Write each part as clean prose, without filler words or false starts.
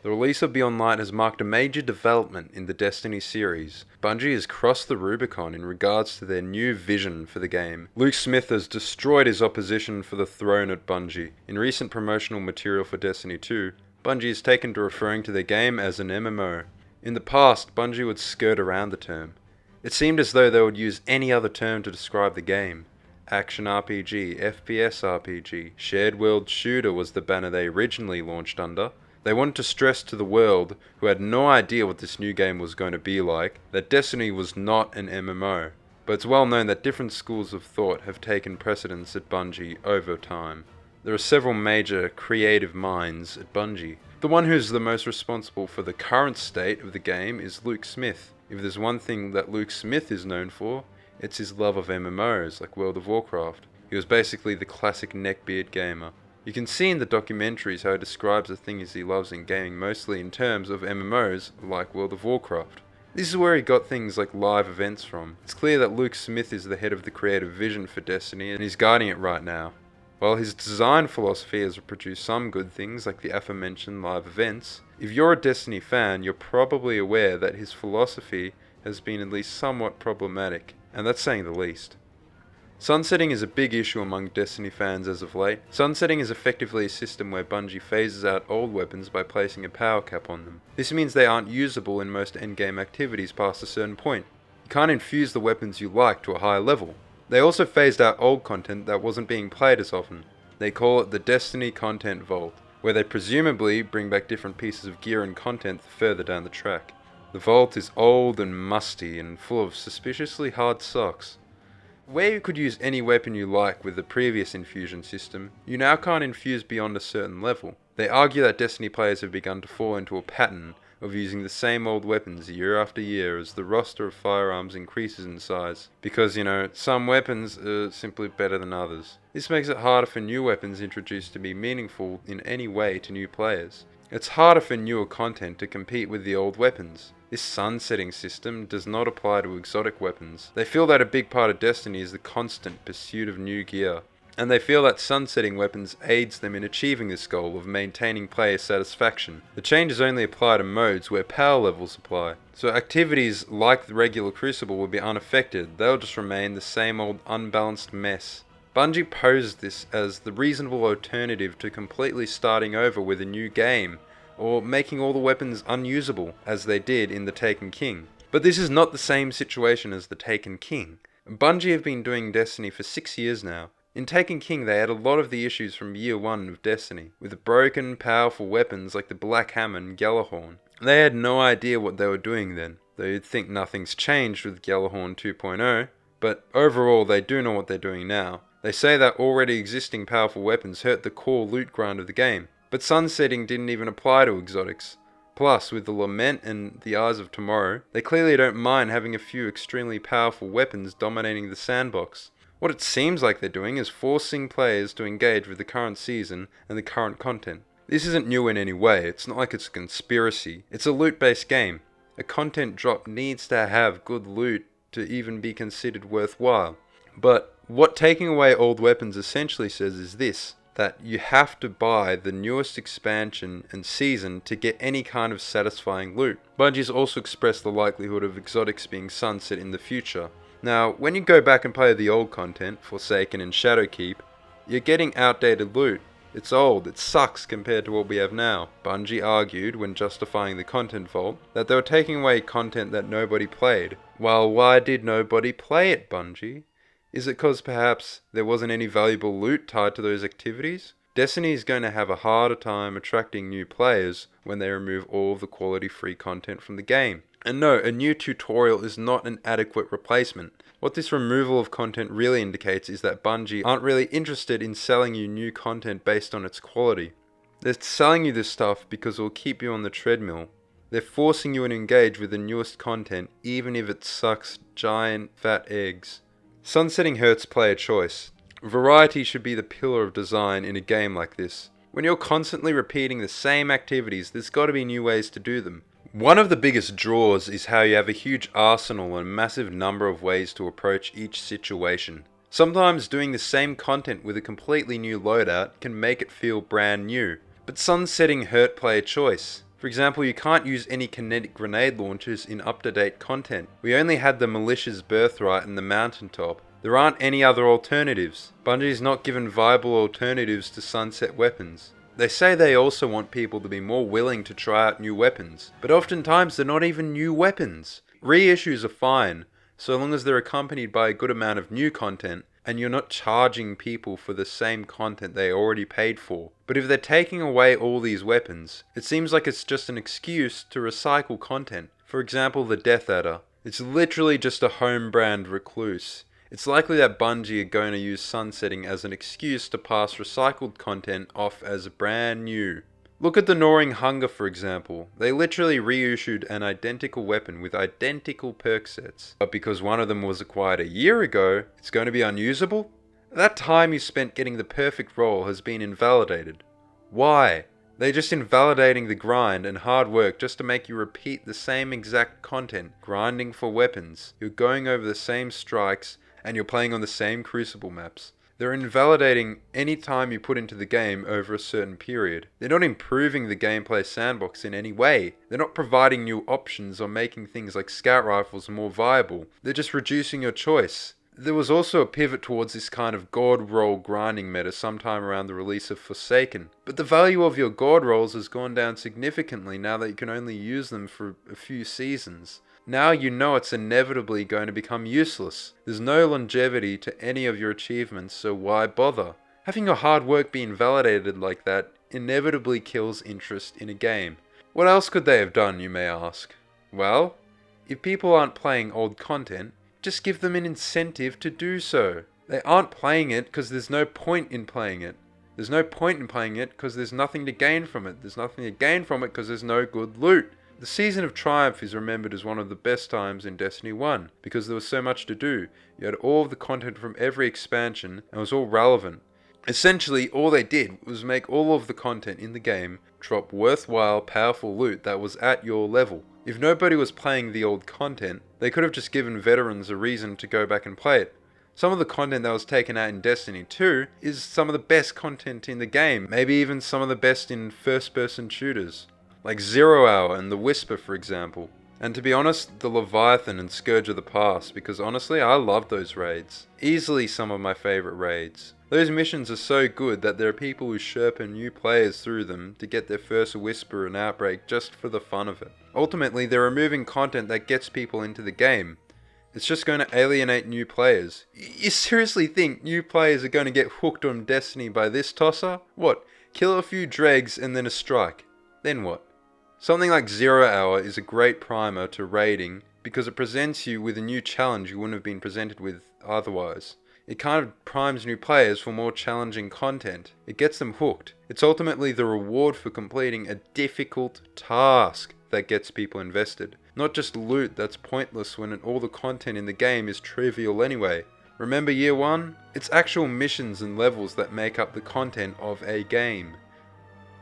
The release of Beyond Light has marked a major development in the Destiny series. Bungie has crossed the Rubicon in regards to their new vision for the game. Luke Smith has destroyed his opposition for the throne at Bungie. In recent promotional material for Destiny 2, Bungie has taken to referring to their game as an MMO. In the past, Bungie would skirt around the term. It seemed as though they would use any other term to describe the game. Action RPG, FPS RPG, Shared World Shooter was the banner they originally launched under. They wanted to stress to the world, who had no idea what this new game was going to be like, that Destiny was not an MMO. But it's well known that different schools of thought have taken precedence at Bungie over time. There are several major creative minds at Bungie. The one who's the most responsible for the current state of the game is Luke Smith. If there's one thing that Luke Smith is known for, it's his love of MMOs like World of Warcraft. He was basically the classic neckbeard gamer. You can see in the documentaries how he describes the things he loves in gaming mostly in terms of MMOs like World of Warcraft. This is where he got things like live events from. It's clear that Luke Smith is the head of the creative vision for Destiny and he's guiding it right now. While his design philosophy has produced some good things like the aforementioned live events, if you're a Destiny fan, you're probably aware that his philosophy has been at least somewhat problematic, and that's saying the least. Sunsetting is a big issue among Destiny fans as of late. Sunsetting is effectively a system where Bungie phases out old weapons by placing a power cap on them. This means they aren't usable in most endgame activities past a certain point. You can't infuse the weapons you like to a higher level. They also phased out old content that wasn't being played as often. They call it the Destiny Content Vault, where they presumably bring back different pieces of gear and content further down the track. The vault is old and musty and full of suspiciously hard socks. Where you could use any weapon you like with the previous infusion system, you now can't infuse beyond a certain level. They argue that Destiny players have begun to fall into a pattern of using the same old weapons year after year as the roster of firearms increases in size. Because, some weapons are simply better than others. This makes it harder for new weapons introduced to be meaningful in any way to new players. It's harder for newer content to compete with the old weapons. This sunsetting system does not apply to exotic weapons. They feel that a big part of Destiny is the constant pursuit of new gear, and they feel that sunsetting weapons aids them in achieving this goal of maintaining player satisfaction. The changes only apply to modes where power levels apply, so activities like the regular Crucible will be unaffected. They'll just remain the same old unbalanced mess. Bungie posed this as the reasonable alternative to completely starting over with a new game, or making all the weapons unusable, as they did in The Taken King. But this is not the same situation as The Taken King. Bungie have been doing Destiny for 6 years now. In Taken King they had a lot of the issues from year 1 of Destiny, with broken, powerful weapons like the Black Hammer and Gjallarhorn. They had no idea what they were doing then, though you'd think nothing's changed with Gjallarhorn 2.0, but overall they do know what they're doing now. They say that already existing powerful weapons hurt the core loot grind of the game, but sunsetting didn't even apply to exotics. Plus, with the Lament and the Eyes of Tomorrow, they clearly don't mind having a few extremely powerful weapons dominating the sandbox. What it seems like they're doing is forcing players to engage with the current season and the current content. This isn't new in any way, it's not like it's a conspiracy, it's a loot-based game. A content drop needs to have good loot to even be considered worthwhile. But what taking away old weapons essentially says is this, that you have to buy the newest expansion and season to get any kind of satisfying loot. Bungie's also expressed the likelihood of exotics being sunset in the future. Now, when you go back and play the old content, Forsaken and Shadowkeep, you're getting outdated loot. It's old, it sucks compared to what we have now. Bungie argued, when justifying the content vault, that they were taking away content that nobody played. Well, why did nobody play it, Bungie? Is it because perhaps there wasn't any valuable loot tied to those activities? Destiny is going to have a harder time attracting new players when they remove all of the quality free content from the game. And no, a new tutorial is not an adequate replacement. What this removal of content really indicates is that Bungie aren't really interested in selling you new content based on its quality. They're selling you this stuff because it will keep you on the treadmill. They're forcing you to engage with the newest content even if it sucks giant fat eggs. Sunsetting hurts player choice. Variety should be the pillar of design in a game like this. When you're constantly repeating the same activities, there's got to be new ways to do them. One of the biggest draws is how you have a huge arsenal and a massive number of ways to approach each situation. Sometimes doing the same content with a completely new loadout can make it feel brand new. But sunsetting hurt player choice. For example, you can't use any kinetic grenade launchers in up-to-date content. We only had the Militia's Birthright and the Mountaintop. There aren't any other alternatives. Bungie's not given viable alternatives to sunset weapons. They say they also want people to be more willing to try out new weapons, but oftentimes they're not even new weapons. Reissues are fine, so long as they're accompanied by a good amount of new content, and you're not charging people for the same content they already paid for. But if they're taking away all these weapons, it seems like it's just an excuse to recycle content. For example, the Death Adder. It's literally just a home brand recluse. It's likely that Bungie are going to use sunsetting as an excuse to pass recycled content off as brand new. Look at the Gnawing Hunger, for example. They literally reissued an identical weapon with identical perk sets. But because one of them was acquired a year ago, it's going to be unusable? That time you spent getting the perfect roll has been invalidated. Why? They're just invalidating the grind and hard work just to make you repeat the same exact content, grinding for weapons. You're going over the same strikes, and you're playing on the same Crucible maps. They're invalidating any time you put into the game over a certain period. They're not improving the gameplay sandbox in any way. They're not providing new options or making things like scout rifles more viable. They're just reducing your choice. There was also a pivot towards this kind of god roll grinding meta sometime around the release of Forsaken. But the value of your god rolls has gone down significantly now that you can only use them for a few seasons. Now you know it's inevitably going to become useless. There's no longevity to any of your achievements, so why bother? Having your hard work be invalidated like that inevitably kills interest in a game. What else could they have done, you may ask? Well, if people aren't playing old content, just give them an incentive to do so. They aren't playing it because there's no point in playing it. There's no point in playing it because there's nothing to gain from it. There's nothing to gain from it because there's no good loot. The Season of Triumph is remembered as one of the best times in Destiny 1 because there was so much to do. You had all of the content from every expansion and it was all relevant. Essentially, all they did was make all of the content in the game drop worthwhile, powerful loot that was at your level. If nobody was playing the old content, they could have just given veterans a reason to go back and play it. Some of the content that was taken out in Destiny 2 is some of the best content in the game, maybe even some of the best in first-person shooters. Like 0 Hour and the Whisper, for example. And to be honest, the Leviathan and Scourge of the Past, because honestly, I love those raids. Easily some of my favourite raids. Those missions are so good that there are people who sherpa new players through them to get their first Whisper and Outbreak just for the fun of it. Ultimately, they're removing content that gets people into the game. It's just going to alienate new players. You seriously think new players are going to get hooked on Destiny by this tosser? What? Kill a few dregs and then a strike. Then what? Something like 0 Hour is a great primer to raiding because it presents you with a new challenge you wouldn't have been presented with otherwise. It kind of primes new players for more challenging content. It gets them hooked. It's ultimately the reward for completing a difficult task that gets people invested. Not just loot that's pointless when all the content in the game is trivial anyway. Remember year 1? It's actual missions and levels that make up the content of a game.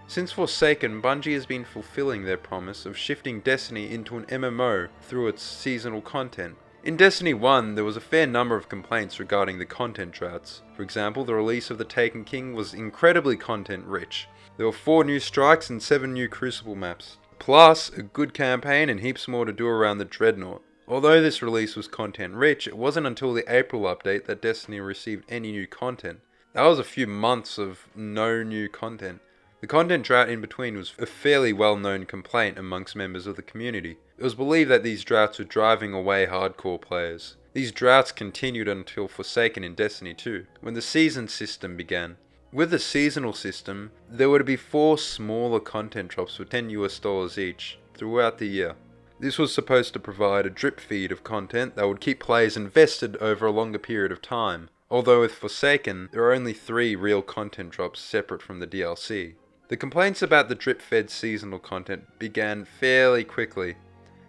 Since Forsaken, Bungie has been fulfilling their promise of shifting Destiny into an MMO through its seasonal content. In Destiny 1, there was a fair number of complaints regarding the content droughts. For example, the release of the Taken King was incredibly content rich. There were 4 new strikes and 7 new Crucible maps. Plus, a good campaign and heaps more to do around the Dreadnought. Although this release was content rich, it wasn't until the April update that Destiny received any new content. That was a few months of no new content. The content drought in between was a fairly well-known complaint amongst members of the community. It was believed that these droughts were driving away hardcore players. These droughts continued until Forsaken in Destiny 2, when the season system began. With the seasonal system, there were to be 4 smaller content drops for $10 each throughout the year. This was supposed to provide a drip feed of content that would keep players invested over a longer period of time. Although with Forsaken, there are only 3 real content drops separate from the DLC. The complaints about the drip-fed seasonal content began fairly quickly.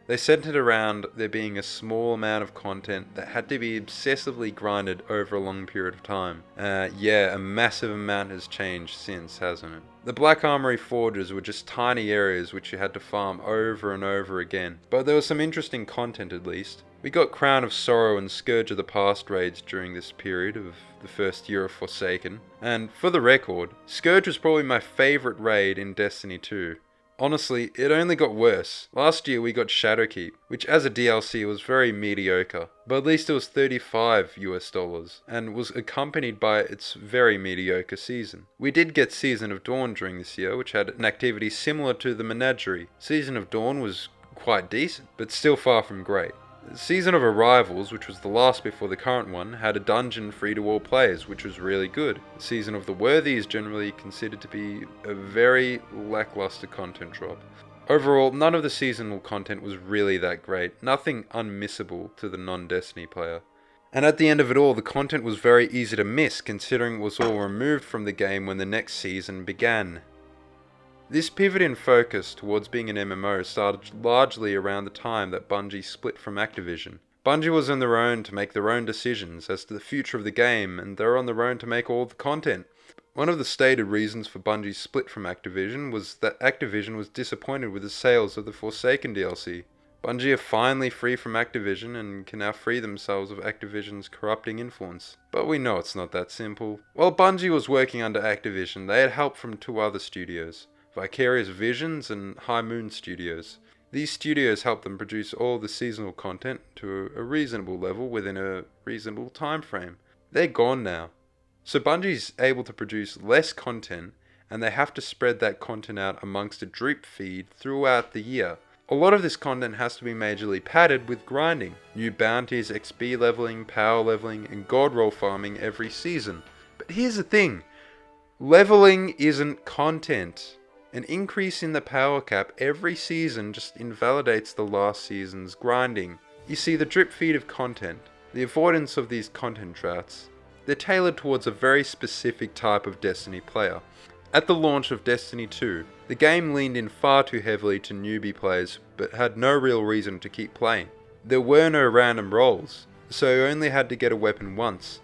They centered around there being a small amount of content that had to be obsessively grinded over a long period of time. Yeah, a massive amount has changed since, hasn't it? The Black Armory Forges were just tiny areas which you had to farm over and over again. But there was some interesting content at least. We got Crown of Sorrow and Scourge of the Past raids during this period of the first year of Forsaken. And for the record, Scourge was probably my favourite raid in Destiny 2. Honestly, it only got worse. Last year we got Shadowkeep, which as a DLC was very mediocre, but at least it was $35 and was accompanied by its very mediocre season. We did get Season of Dawn during this year, which had an activity similar to the Menagerie. Season of Dawn was quite decent, but still far from great. The Season of Arrivals, which was the last before the current one, had a dungeon free to all players, which was really good. The Season of the Worthy is generally considered to be a very lackluster content drop. Overall, none of the seasonal content was really that great, nothing unmissable to the non-Destiny player. And at the end of it all, the content was very easy to miss, considering it was all removed from the game when the next season began. This pivot in focus towards being an MMO started largely around the time that Bungie split from Activision. Bungie was on their own to make their own decisions as to the future of the game, and they're on their own to make all the content. One of the stated reasons for Bungie's split from Activision was that Activision was disappointed with the sales of the Forsaken DLC. Bungie are finally free from Activision and can now free themselves of Activision's corrupting influence. But we know it's not that simple. While Bungie was working under Activision, they had help from two other studios, Vicarious Visions and High Moon Studios. These studios helped them produce all the seasonal content to a reasonable level within a reasonable time frame. They're gone now. So Bungie's able to produce less content, and they have to spread that content out amongst a drip feed throughout the year. A lot of this content has to be majorly padded with grinding, new bounties, XP leveling, power leveling, and god roll farming every season. But here's the thing, leveling isn't content. An increase in the power cap every season just invalidates the last season's grinding. You see, the drip feed of content, the avoidance of these content droughts, they're tailored towards a very specific type of Destiny player. At the launch of Destiny 2, the game leaned in far too heavily to newbie players but had no real reason to keep playing. There were no random rolls, so you only had to get a weapon once.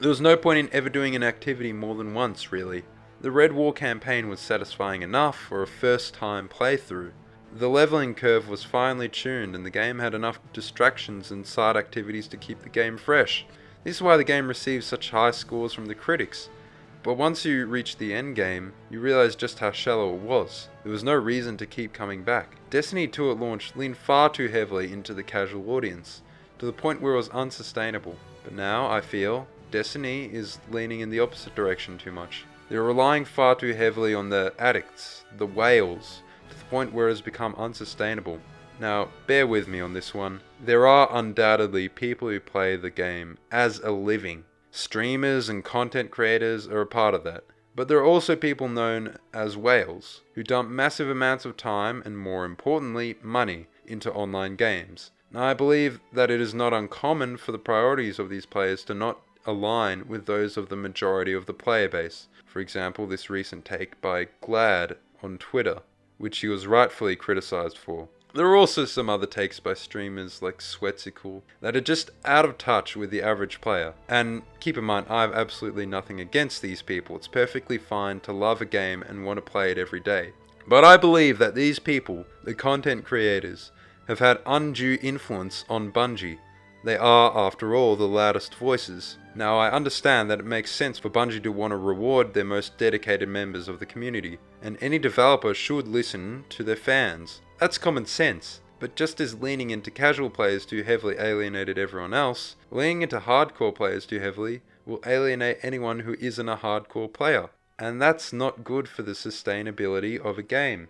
There was no point in ever doing an activity more than once, really. The Red War campaign was satisfying enough for a first-time playthrough. The leveling curve was finely tuned and the game had enough distractions and side activities to keep the game fresh. This is why the game received such high scores from the critics. But once you reach the end game, you realize just how shallow it was. There was no reason to keep coming back. Destiny 2 at launch leaned far too heavily into the casual audience, to the point where it was unsustainable. But now, I feel, Destiny is leaning in the opposite direction too much. They're relying far too heavily on the addicts, the whales, to the point where it has become unsustainable. Now, bear with me on this one. There are undoubtedly people who play the game as a living. Streamers and content creators are a part of that. But there are also people known as whales, who dump massive amounts of time and, more importantly, money into online games. Now, I believe that it is not uncommon for the priorities of these players to not align with those of the majority of the player base. For example, this recent take by Glad on Twitter, which he was rightfully criticized for. There are also some other takes by streamers like Sweatsicle that are just out of touch with the average player. And keep in mind, I have absolutely nothing against these people. It's perfectly fine to love a game and want to play it every day. But I believe that these people, the content creators, have had undue influence on Bungie. They are, after all, the loudest voices. Now, I understand that it makes sense for Bungie to want to reward their most dedicated members of the community, and any developer should listen to their fans. That's common sense, but just as leaning into casual players too heavily alienated everyone else, leaning into hardcore players too heavily will alienate anyone who isn't a hardcore player. And that's not good for the sustainability of a game.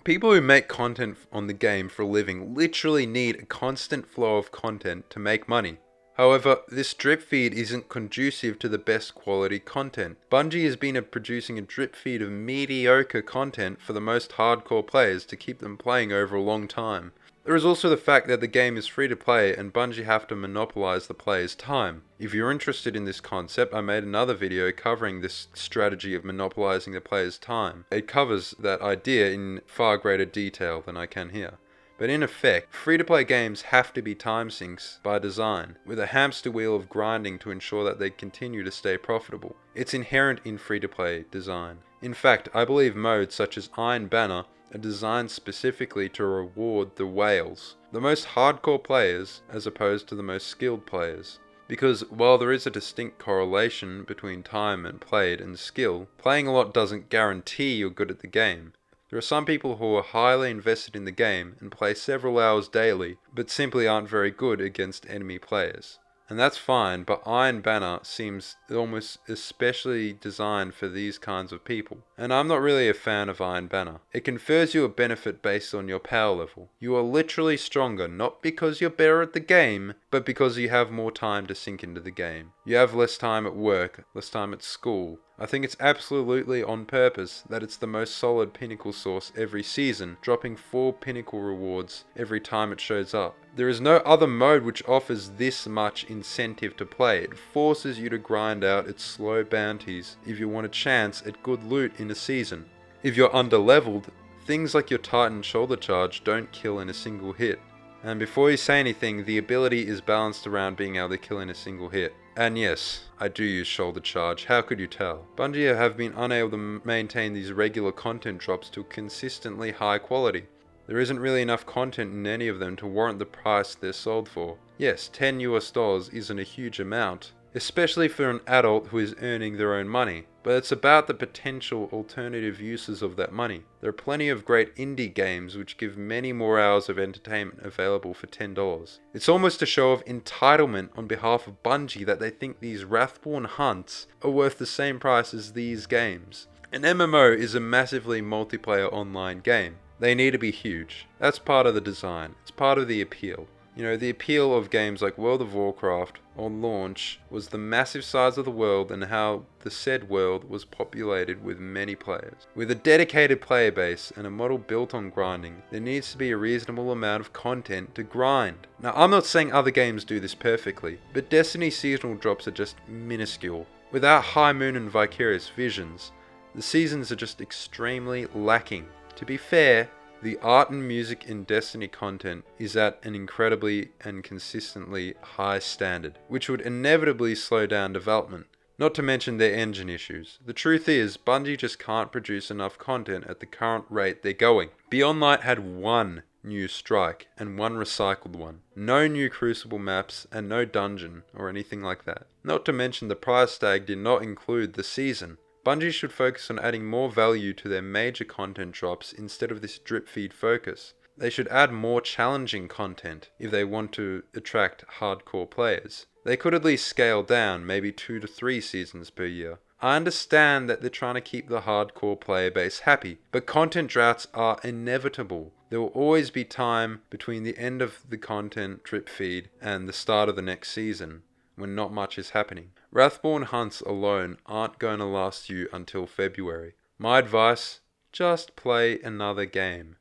People who make content on the game for a living literally need a constant flow of content to make money. However, this drip feed isn't conducive to the best quality content. Bungie has been producing a drip feed of mediocre content for the most hardcore players to keep them playing over a long time. There is also the fact that the game is free to play and Bungie have to monopolize the player's time. If you're interested in this concept, I made another video covering this strategy of monopolizing the player's time. It covers that idea in far greater detail than I can here. But in effect, free-to-play games have to be time sinks by design, with a hamster wheel of grinding to ensure that they continue to stay profitable. It's inherent in free-to-play design. In fact, I believe modes such as Iron Banner are designed specifically to reward the whales, the most hardcore players as opposed to the most skilled players. Because while there is a distinct correlation between time and played and skill, playing a lot doesn't guarantee you're good at the game. There are some people who are highly invested in the game and play several hours daily, but simply aren't very good against enemy players. And that's fine, but Iron Banner seems almost especially designed for these kinds of people. And I'm not really a fan of Iron Banner. It confers you a benefit based on your power level. You are literally stronger, not because you're better at the game, but because you have more time to sink into the game. You have less time at work, less time at school. I think it's absolutely on purpose that it's the most solid pinnacle source every season, dropping 4 pinnacle rewards every time it shows up. There is no other mode which offers this much incentive to play. It forces you to grind out its slow bounties if you want a chance at good loot in a season. If you're underleveled, things like your Titan shoulder charge don't kill in a single hit. And before you say anything, the ability is balanced around being able to kill in a single hit. And yes, I do use shoulder charge, how could you tell? Bungie have been unable to maintain these regular content drops to consistently high quality. There isn't really enough content in any of them to warrant the price they're sold for. Yes, $10 isn't a huge amount, especially for an adult who is earning their own money, but it's about the potential alternative uses of that money. There are plenty of great indie games which give many more hours of entertainment available for $10. It's almost a show of entitlement on behalf of Bungie that they think these Wrathborn hunts are worth the same price as these games. An MMO is a massively multiplayer online game. They need to be huge. That's part of the design. It's part of the appeal. You know, the appeal of games like World of Warcraft on launch was the massive size of the world and how the said world was populated with many players. With a dedicated player base and a model built on grinding, there needs to be a reasonable amount of content to grind. Now, I'm not saying other games do this perfectly, but Destiny seasonal drops are just minuscule. Without High Moon and Vicarious Visions, the seasons are just extremely lacking. To be fair, the art and music in Destiny content is at an incredibly and consistently high standard, which would inevitably slow down development, not to mention their engine issues. The truth is, Bungie just can't produce enough content at the current rate they're going. Beyond Light had 1 new strike and 1 recycled one. No new Crucible maps and no dungeon or anything like that. Not to mention the price tag did not include the season. Bungie should focus on adding more value to their major content drops instead of this drip feed focus. They should add more challenging content if they want to attract hardcore players. They could at least scale down, maybe 2 to 3 seasons per year. I understand that they're trying to keep the hardcore player base happy, but content droughts are inevitable. There will always be time between the end of the content drip feed and the start of the next season, when not much is happening. Wrathborn hunts alone aren't going to last you until February. My advice, just play another game.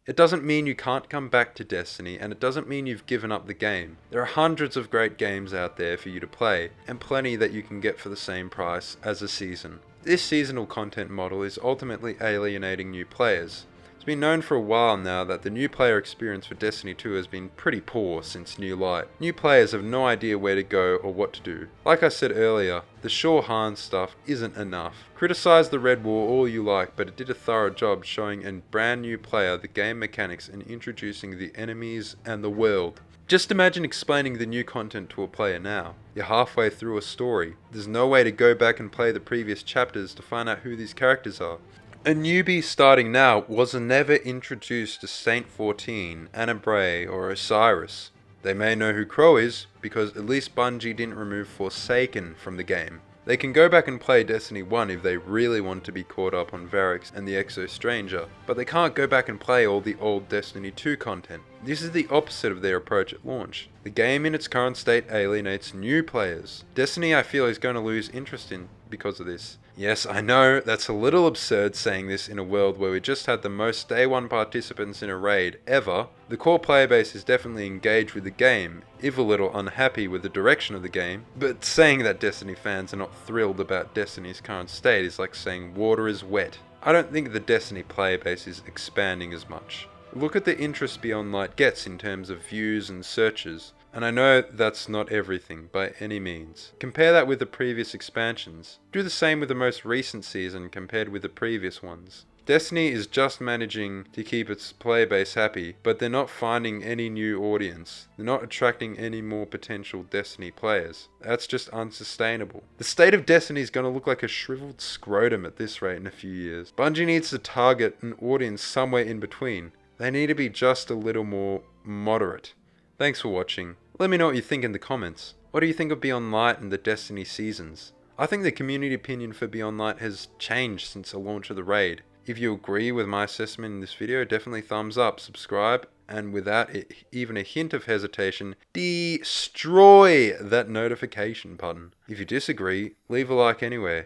It doesn't mean you can't come back to Destiny, and it doesn't mean you've given up the game. There are hundreds of great games out there for you to play, and plenty that you can get for the same price as a season. This seasonal content model is ultimately alienating new players. It's been known for a while now that the new player experience for Destiny 2 has been pretty poor since New Light. New players have no idea where to go or what to do. Like I said earlier, the Shaw Han stuff isn't enough. Criticize the Red War all you like, but it did a thorough job showing a brand new player the game mechanics and introducing the enemies and the world. Just imagine explaining the new content to a player now. You're halfway through a story. There's no way to go back and play the previous chapters to find out who these characters are. A newbie starting now was never introduced to Saint 14, Anna Bray, or Osiris. They may know who Crow is, because at least Bungie didn't remove Forsaken from the game. They can go back and play Destiny 1 if they really want to be caught up on Varix and the Exo Stranger, but they can't go back and play all the old Destiny 2 content. This is the opposite of their approach at launch. The game in its current state alienates new players. Destiny, I feel, is going to lose interest in because of this. Yes, I know, that's a little absurd saying this in a world where we just had the most day 1 participants in a raid ever. The core player base is definitely engaged with the game, if a little unhappy with the direction of the game, but saying that Destiny fans are not thrilled about Destiny's current state is like saying water is wet. I don't think the Destiny player base is expanding as much. Look at the interest Beyond Light gets in terms of views and searches. And I know that's not everything, by any means. Compare that with the previous expansions. Do the same with the most recent season compared with the previous ones. Destiny is just managing to keep its player base happy, but they're not finding any new audience. They're not attracting any more potential Destiny players. That's just unsustainable. The state of Destiny is going to look like a shriveled scrotum at this rate in a few years. Bungie needs to target an audience somewhere in between. They need to be just a little more moderate. Thanks for watching. Let me know what you think in the comments. What do you think of Beyond Light and the Destiny seasons? I think the community opinion for Beyond Light has changed since the launch of the raid. If you agree with my assessment in this video, definitely thumbs up, subscribe, and without even a hint of hesitation, destroy that notification button. If you disagree, leave a like anyway.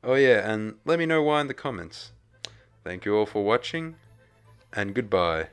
Oh yeah, and let me know why in the comments. Thank you all for watching, and goodbye.